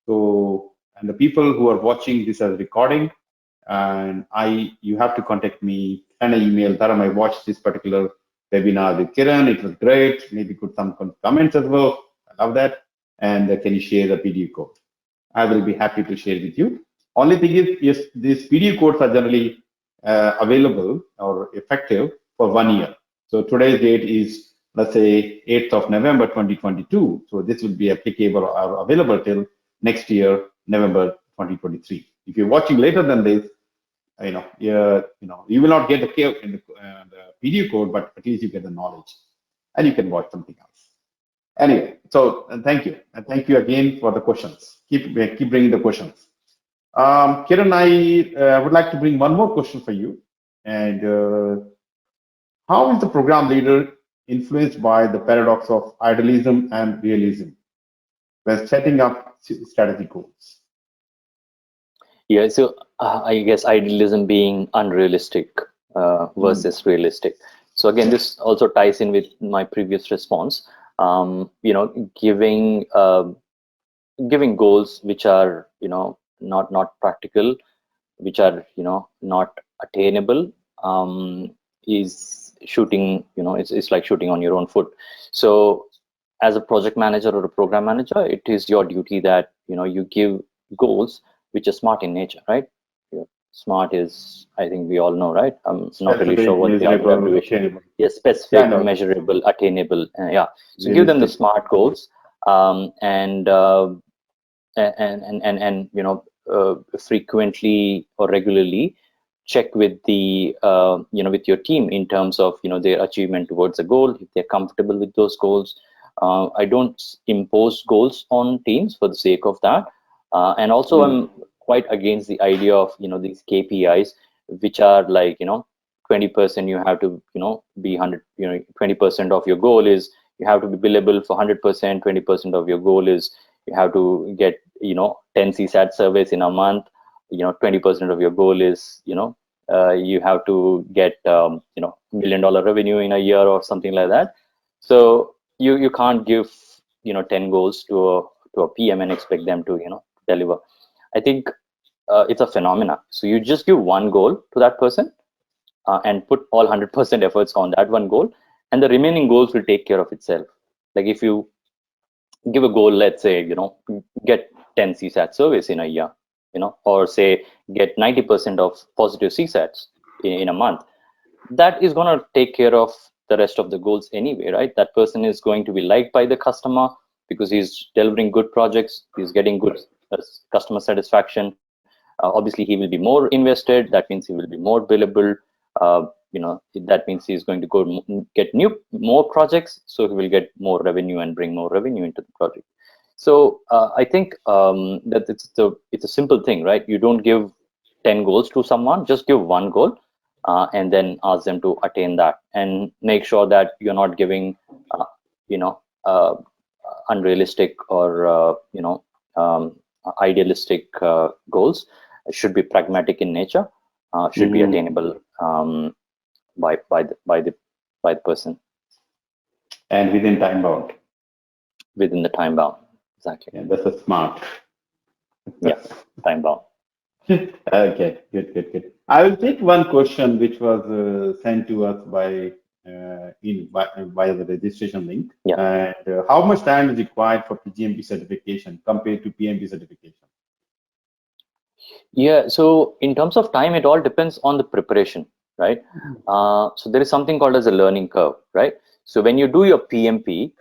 So, and the people who are watching this as recording, and you have to contact me, send an email. Dharam, I watched this particular webinar with Kiran. It was great. Maybe put some comments as well. I love that. And can you share the PDU code? I will be happy to share with you. Only thing is, yes, these PDU codes are generally available or effective for 1 year. So today's date is, let's say, 8th of November 2022. So this will be applicable or available till next year, November 2023. If you're watching later than this, you will not get the PDU code, but at least you get the knowledge, and you can watch something else. Anyway, so thank you, and thank you again for the questions. Keep bringing the questions. Kiran, I would like to bring one more question for you. And how is the program leader influenced by the paradox of idealism and realism when setting up strategy goals? Yeah, so I guess idealism being unrealistic versus realistic. So again, this also ties in with my previous response. Giving goals which are not practical, which are not attainable, is shooting. It's like shooting on your own foot. So as a project manager or a program manager, it is your duty that you give goals which are smart in nature, right? Smart is, I think we all know, right? I'm not really sure what the abbreviation. Yes, specific, measurable, attainable. Yeah. So give them the smart goals, and frequently or regularly check with the with your team in terms of their achievement towards a goal, if they're comfortable with those goals. I don't impose goals on teams for the sake of that, and also I'm quite against the idea of these KPIs, which are like 20% you have to be 100. 20% of your goal is you have to be billable for 100%. 20% of your goal is you have to get 10 CSAT surveys in a month. 20% of your goal is you have to get $1 million revenue in a year or something like that. So you can't give 10 goals to a PM and expect them to deliver. I think it's a phenomena. So you just give one goal to that person and put all 100% efforts on that one goal, and the remaining goals will take care of itself. Like if you give a goal, let's say get 10 CSAT surveys in a year, or say get 90% of positive CSATs in a month, that is going to take care of the rest of the goals anyway, right? That person is going to be liked by the customer because he's delivering good projects, he's getting good customer satisfaction. Obviously he will be more invested. That means he will be more billable. That means he's going to get more projects, so he will get more revenue and bring more revenue into the project. So I think that it's a simple thing, right? You don't give 10 goals to someone, just give one goal, and then ask them to attain that, and make sure that you're not giving unrealistic or idealistic goals. It should be pragmatic in nature, should be attainable by the person. and within time bound. Within the time bound, exactly. Yeah, that's a smart. Yeah, time bound. Okay, good. I will take one question which was sent to us via the registration link. Yeah. And how much time is required for PGMP certification compared to PMP certification? Yeah, so in terms of time, it all depends on the preparation, right? So there is something called as a learning curve, right? So when you do your PMP,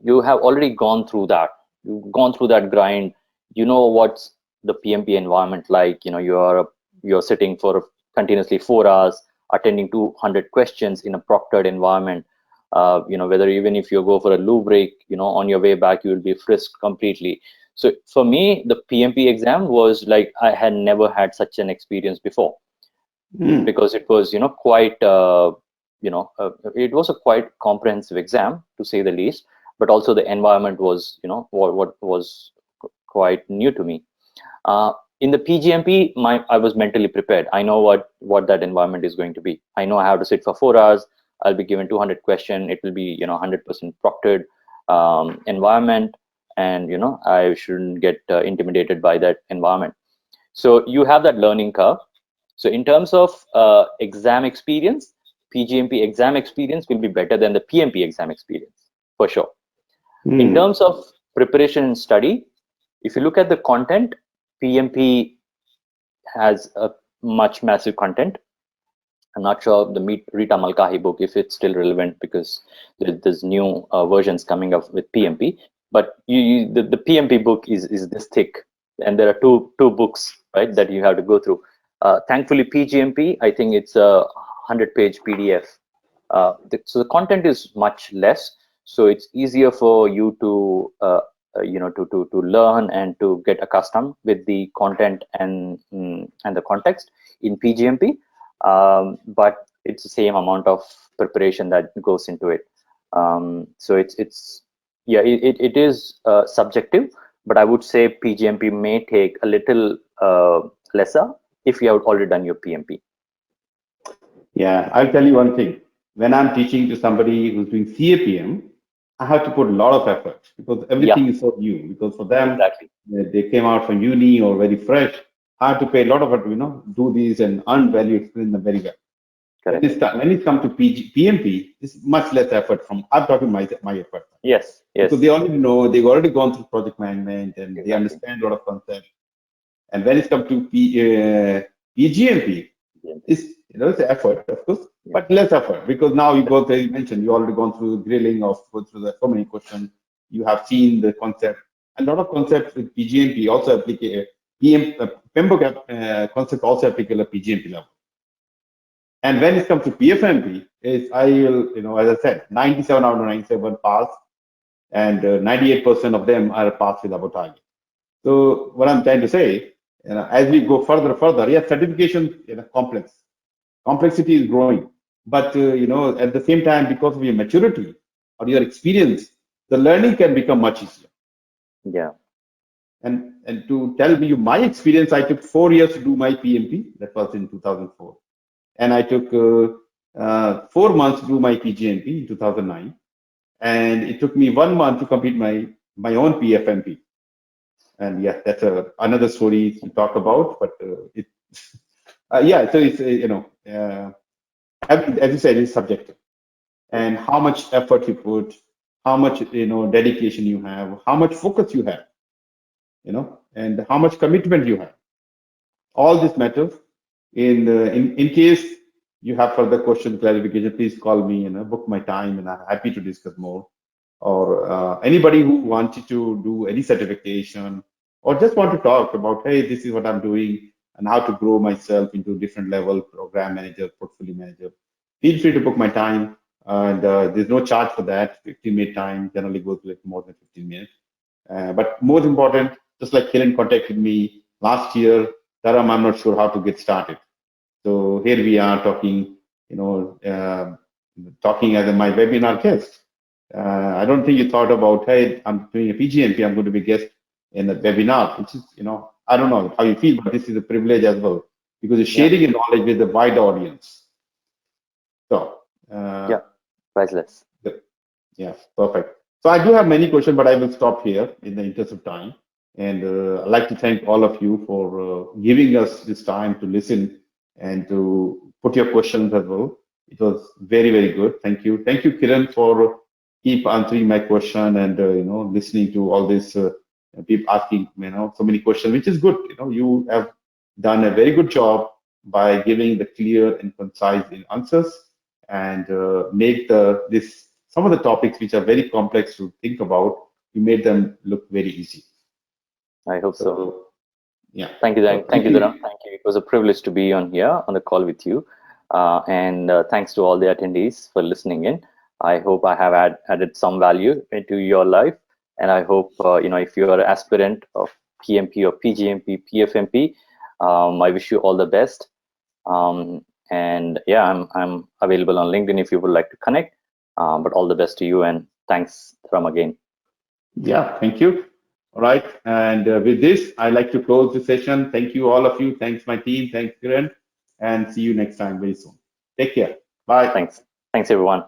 you have already gone through that. You've gone through that grind. You know what's the PMP environment like. You know, you're sitting for continuously 4 hours, attending 200 questions in a proctored environment. You know, whether even if you go for a loo break, you know, on your way back, you will be frisked completely. So for me, the PMP exam was like I had never had such an experience before, because it was, you know, quite, it was a quite comprehensive exam to say the least. But also the environment was, you know, what was quite new to me. In the PGMP, I was mentally prepared. I know what that environment is going to be. I know I have to sit for 4 hours. I'll be given 200 question. It will be, you know, 100% proctored environment, and you know, I shouldn't get intimidated by that environment. So you have that learning curve. So in terms of exam experience, PGMP exam experience will be better than the PMP exam experience for sure. In terms of preparation and study, if you look at the content, PMP has a much massive content. I'm not sure the Rita Malkahi book, if it's still relevant, because there's new versions coming up with PMP. But the PMP book is this thick, and there are two books, right, that you have to go through. Thankfully, PGMP, I think it's a 100-page PDF. So the content is much less, so it's easier for you to to learn and to get accustomed with the content and the context in PGMP. But it's the same amount of preparation that goes into it. So it is subjective, but I would say PGMP may take a little lesser if you have already done your PMP. Yeah, I'll tell you one thing. When I'm teaching to somebody who's doing CAPM, I have to put a lot of effort because everything is so new. Because for them, exactly, they came out from uni or very fresh. I have to pay a lot of effort, do these and earn value, explain them very well. correct. When it comes to PMP, it's much less effort from, I'm talking my effort. Yes. Because they already know, they've already gone through project management and they understand a lot of concepts. And when it comes to PGMP, it's effort, of course, but less effort because now you go there. You mentioned you already gone through grilling of go through so many questions. You have seen the concept. A lot of concepts with PGMP also applicable. PMP concept also applicable at PGMP level. And when it comes to PfMP, I will, as I said, 97 out of 97 pass, and 98% of them are passed with our target. So what I'm trying to say, as we go further, yes, certification complex. Complexity is growing, but at the same time, because of your maturity or your experience, the learning can become much easier. Yeah. And to tell you my experience, I took 4 years to do my PMP. That was in 2004, and I took 4 months to do my PGMP in 2009, and it took me 1 month to complete my own PfMP. And yeah, that's another story to talk about. But yeah, so it's as you said, it's subjective, and how much effort you put, how much dedication you have, how much focus you have, and how much commitment you have. All this matters. In case you have further question clarification, please call me. Book my time, and I'm happy to discuss more. Or anybody who wanted to do any certification or just want to talk about, hey, this is what I'm doing and how to grow myself into different level, program manager, portfolio manager, feel free to book my time. And there's no charge for that. 15-minute time generally goes like more than 15 minutes. But most important, just like Kiran contacted me last year, Dharam, I'm not sure how to get started. So here we are talking, talking as my webinar guest. I don't think you thought about, hey, I'm doing a PGMP, I'm going to be guest in a webinar, which is, I don't know how you feel, but this is a privilege as well, because you're sharing your knowledge with a wide audience. So, priceless. Yeah, perfect. So I do have many questions, but I will stop here in the interest of time. And I'd like to thank all of you for giving us this time to listen and to put your questions as well. It was very, very good. Thank you. Thank you, Kiran, for keep answering my question and listening to all this people asking so many questions, which is good. You have done a very good job by giving the clear and concise answers and make this some of the topics which are very complex to think about, you made them look very easy. I hope so. So, yeah. Thank you, So, thank you, Dharam. Thank you. It was a privilege to be on here on the call with you, and thanks to all the attendees for listening in. I hope I have added some value into your life, and I hope if you are an aspirant of PMP or PgMP PfMP, I wish you all the best. And yeah, I'm available on LinkedIn if you would like to connect. But all the best to you, and thanks, Dharam, again. Yeah, thank you. All right. And with this, I'd like to close the session. Thank you, all of you. Thanks, my team. Thanks, Kiran. And see you next time very soon. Take care. Bye. Thanks, everyone.